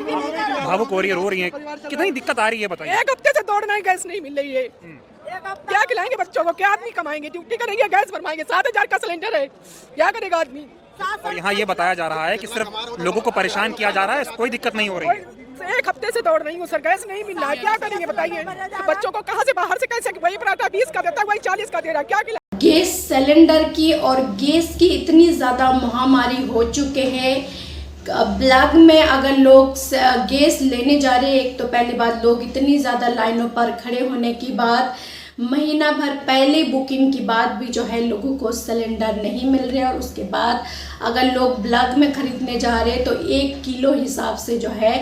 भावुक हो रही है, रो रही है, कितनी दिक्कत आ रही है बताइए। एक हफ्ते से दौड़ना है, गैस नहीं मिल रही है। क्या खिलाएंगे बच्चों को, क्या आदमी कमाएंगे, ड्यूटी करेंगे, गैस भरवाएंगे, 7,000 का सिलेंडर है, क्या करेगा आदमी। और यहाँ ये बताया जा रहा है कि सिर्फ लोगों को परेशान किया जा रहा है, कोई दिक्कत नहीं हो रही है। एक हफ्ते से दौड़ रही हूँ सर, गैस नहीं मिल रहा है, क्या करेंगे बताइए। बच्चों को कहाँ से बाहर से कैसे, वही पराठा 20 का देता है, वही 40 का दे रहा है, क्या खिला। गैस सिलेंडर की और गैस की इतनी ज़्यादा महामारी हो चुके हैं। ब्लॉक में अगर लोग गैस लेने जा रहे हैं, एक तो पहली बात लोग इतनी ज़्यादा लाइनों पर खड़े होने की बात, महीना भर पहले बुकिंग की बाद भी जो है लोगों को सिलेंडर नहीं मिल रहे, और उसके बाद अगर लोग ब्लॉक में खरीदने जा रहे हैं तो 1 किलो हिसाब से जो है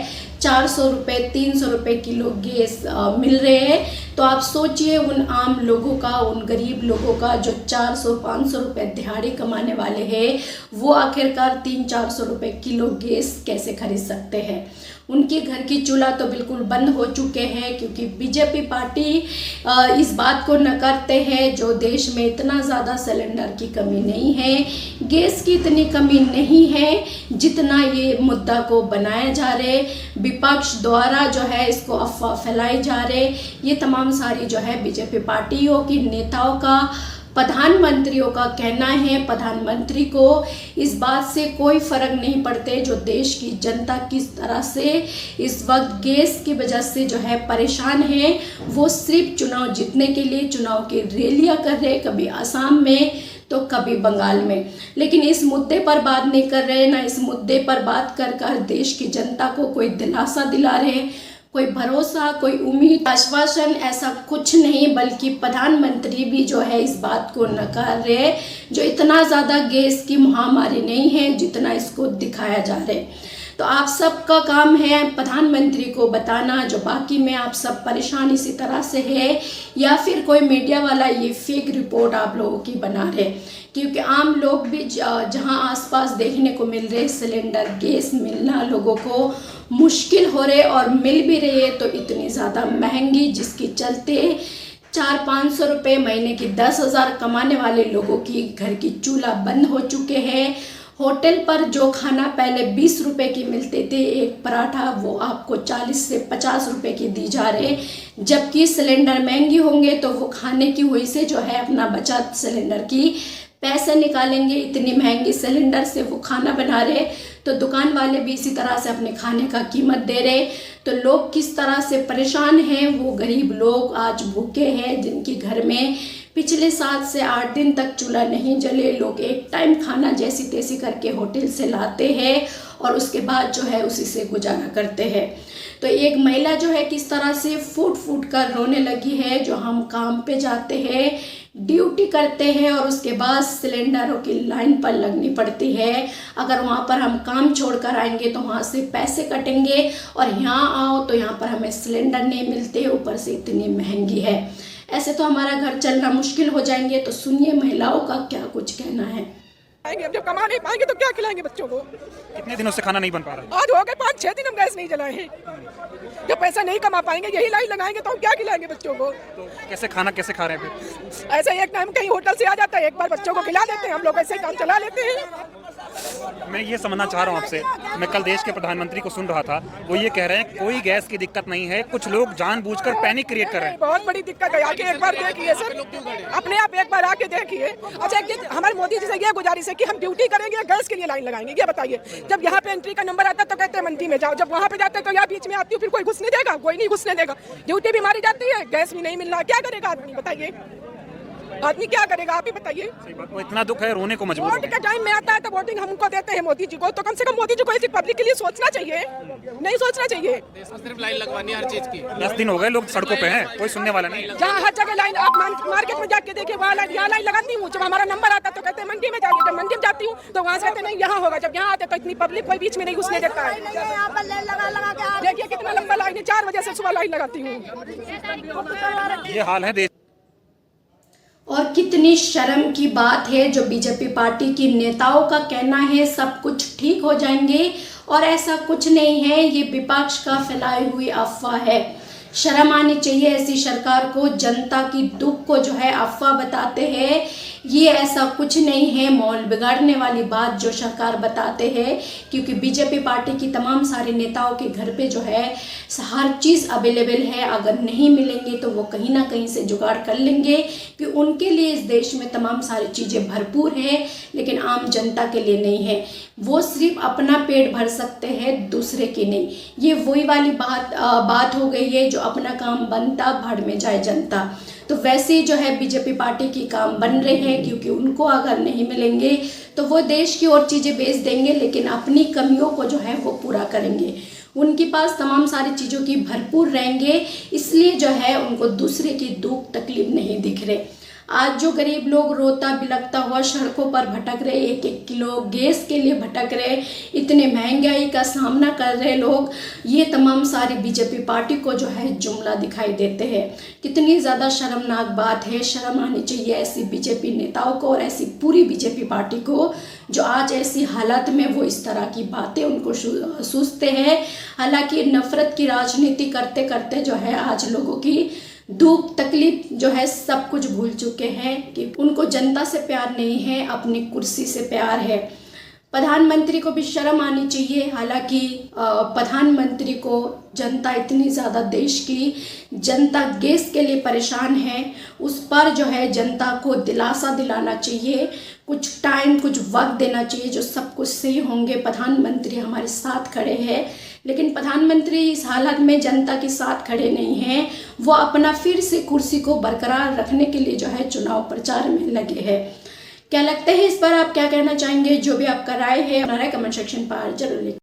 400 रुपये 300 रुपये किलो गैस मिल रहे हैं। तो आप सोचिए उन आम लोगों का, उन गरीब लोगों का जो 400-500 रुपये दिहाड़ी कमाने वाले हैं, वो आखिरकार 300-400 रुपये किलो गैस कैसे खरीद सकते हैं। उनके घर की चूल्हा तो बिल्कुल बंद हो चुके हैं, क्योंकि बीजेपी पार्टी इस बात को नकारते हैं जो देश में इतना ज़्यादा सिलेंडर की कमी नहीं है, गैस की इतनी कमी नहीं है जितना ये मुद्दा को बनाया जा रहे, विपक्ष द्वारा जो है इसको अफवाह फैलाई जा रहे। ये तमाम सारी जो है बीजेपी पार्टियों की नेताओं का, प्रधानमंत्रियों का कहना है। प्रधानमंत्री को इस बात से कोई फर्क नहीं पड़ते जो देश की जनता किस तरह से इस वक्त गैस की वजह से जो है परेशान है। वो सिर्फ चुनाव जीतने के लिए चुनाव की रैलियां कर रहे, कभी असम में तो कभी बंगाल में, लेकिन इस मुद्दे पर बात नहीं कर रहे, ना इस मुद्दे पर बात कर देश की जनता को कोई दिलासा दिला रहे, कोई भरोसा, कोई उम्मीद, आश्वासन, ऐसा कुछ नहीं। बल्कि प्रधानमंत्री भी जो है इस बात को नकार रहे जो इतना ज़्यादा गैस की महामारी नहीं है जितना इसको दिखाया जा रहा है। तो आप सबका काम है प्रधानमंत्री को बताना, जो बाकी में आप सब परेशान इसी तरह से है, या फिर कोई मीडिया वाला ये फेक रिपोर्ट आप लोगों की बना रहे, क्योंकि आम लोग भी जहां आसपास देखने को मिल रहे सिलेंडर गैस मिलना लोगों को मुश्किल हो रहे, और मिल भी रही है तो इतनी ज़्यादा महंगी, जिसके चलते 400-500 रुपये महीने की 10,000 कमाने वाले लोगों की घर की चूल्हा बंद हो चुके हैं। होटल पर जो खाना पहले 20 रुपये की मिलते थे एक पराठा, वो आपको 40 से 50 रुपये की दी जा रहे, जबकि सिलेंडर महंगे होंगे तो वो खाने की वजह से जो है अपना बचत सिलेंडर की पैसे निकालेंगे। इतनी महंगी सिलेंडर से वो खाना बना रहे, तो दुकान वाले भी इसी तरह से अपने खाने का कीमत दे रहे। तो लोग किस तरह से परेशान हैं, वो गरीब लोग आज भूखे हैं जिनके घर में पिछले 7 से 8 दिन तक चूल्हा नहीं जले। लोग एक टाइम खाना जैसी तैसी करके होटल से लाते हैं और उसके बाद जो है उसी से गुजारा करते हैं। तो एक महिला जो है किस तरह से फूट फूट कर रोने लगी है, जो हम काम पे जाते हैं, ड्यूटी करते हैं और उसके बाद सिलेंडरों की लाइन पर लगनी पड़ती है। अगर वहाँ पर हम काम छोड़कर आएंगे तो वहाँ से पैसे कटेंगे, और यहाँ आओ तो यहाँ पर हमें सिलेंडर नहीं मिलते, ऊपर से इतनी महंगी है। ऐसे तो हमारा घर चलना मुश्किल हो जाएंगे। तो सुनिए महिलाओं का क्या कुछ कहना है। अब जब कमा नहीं पाएंगे तो क्या खिलाएंगे बच्चों को। कितने दिनों से खाना नहीं बन पा रहा? आज हो गए 5-6 दिन हम गैस नहीं जलाए हैं। जब पैसा नहीं कमा पाएंगे, यही लाइन लगाएंगे तो हम क्या खिलाएंगे बच्चों को। तो कैसे खाना कैसे खा रहे हैं फिर? ऐसा एक टाइम कहीं होटल से आ जाता है, एक बार बच्चों को खिला देते हैं, हम लोग ऐसे ही काम चला लेते हैं। मैं ये समझना चाह रहा हूँ आपसे, मैं कल देश के प्रधानमंत्री को सुन रहा था, वो ये कह रहे हैं कोई गैस की दिक्कत नहीं है, कुछ लोग जानबूझकर पैनिक क्रिएट कर रहे हैं। बहुत बड़ी दिक्कत है, आके एक बार देखिए सर, अपने आप एक बार आके देखिए। अच्छा, हमारे मोदी जी से ये गुजारिश है कि हम ड्यूटी करेंगे, गैस के लिए लाइन लगाएंगे। ये बताइए, जब यहाँ पे एंट्री का नंबर आता है तो कहते हैं मंडी में जाओ, जब वहाँ पे जाते हैं तो यहाँ बीच में आती हूँ, फिर कोई घुसने देगा? कोई नहीं घुसने देगा। ड्यूटी भी मारी जाती है, गैस भी नहीं मिल रहा, क्या करेगा आदमी बताइए। आदमी क्या करेगा आप ही बताइए। वो इतना दुख है, रोने को मजबूर। वोट का टाइम में आता है तो वोटिंग हमको देते हैं मोदी जी को, तो कम से कम मोदी जी को ऐसी पब्लिक के लिए सोचना चाहिए, नहीं सोचना चाहिए। सिर्फ लाइन लगवानी हर चीज की। 10 दिन हो गए लोग सड़कों पे हैं, कोई सुनने वाला नहीं। जहाँ हर जगह लाइन, आप मार्केट में जाके देखिए, वहाँ लाइन, यहाँ लाइन लगाती हूँ। जब हमारा नंबर आता तो कहते हैं मंडी में जाइए, जब मंडी में जाती हूँ तो वहाँ से कहते नहीं यहाँ होगा, जब यहाँ आते तो इतनी पब्लिक कोई बीच में नहीं घुसने देता है। देखिए कितना लंबा लाइन है, 4 बजे से सुबह लाइन लगाती हूँ। ये हाल है देश। और कितनी शर्म की बात है, जो बीजेपी पार्टी की नेताओं का कहना है सब कुछ ठीक हो जाएंगे, और ऐसा कुछ नहीं है, ये विपक्ष का फैलाई हुई अफवाह है। शर्म आनी चाहिए ऐसी सरकार को। जनता की दुख को जो है अफवाह बताते हैं, ये ऐसा कुछ नहीं है माहौल बिगाड़ने वाली बात जो सरकार बताते हैं, क्योंकि बीजेपी पार्टी की तमाम सारे नेताओं के घर पे जो है हर चीज़ अवेलेबल है। अगर नहीं मिलेंगे तो वो कहीं ना कहीं से जुगाड़ कर लेंगे, कि उनके लिए इस देश में तमाम सारी चीज़ें भरपूर हैं, लेकिन आम जनता के लिए नहीं है। वो सिर्फ अपना पेट भर सकते हैं, दूसरे की नहीं। ये वही वाली बात हो गई है जो अपना काम बनता भाड़ में जाए जनता। तो वैसे ही जो है बीजेपी पार्टी की काम बन रहे हैं, क्योंकि उनको अगर नहीं मिलेंगे तो वो देश की और चीज़ें बेच देंगे, लेकिन अपनी कमियों को जो है वो पूरा करेंगे। उनके पास तमाम सारी चीज़ों की भरपूर रहेंगे, इसलिए जो है उनको दूसरे की दुख तकलीफ नहीं दिख रहे। आज जो गरीब लोग रोता बिलखता हुआ सड़कों पर भटक रहे, 1-1 किलो गैस के लिए भटक रहे, इतने महंगाई का सामना कर रहे लोग, ये तमाम सारी बीजेपी पार्टी को जो है जुमला दिखाई देते हैं। कितनी ज़्यादा शर्मनाक बात है। शर्म आनी चाहिए ऐसी बीजेपी नेताओं को और ऐसी पूरी बीजेपी पार्टी को, जो आज ऐसी हालत में वो इस तरह की बातें उनको सूझते हैं। हालांकि नफरत की राजनीति करते करते जो है आज लोगों की दुख तकलीफ जो है सब कुछ भूल चुके हैं, कि उनको जनता से प्यार नहीं है, अपनी कुर्सी से प्यार है। प्रधानमंत्री को भी शर्म आनी चाहिए। हालांकि प्रधानमंत्री को जनता इतनी ज़्यादा, देश की जनता गैस के लिए परेशान है, उस पर जो है जनता को दिलासा दिलाना चाहिए, कुछ टाइम कुछ वक्त देना चाहिए, जो सब कुछ सही होंगे। प्रधानमंत्री हमारे साथ खड़े हैं, लेकिन प्रधानमंत्री इस हालत में जनता के साथ खड़े नहीं हैं। वो अपना फिर से कुर्सी को बरकरार रखने के लिए जो है चुनाव प्रचार में लगे हैं। क्या लगता है इस पर, आप क्या कहना चाहेंगे? जो भी आपका राय है हमारा कमेंट सेक्शन पर जरूर लिखें।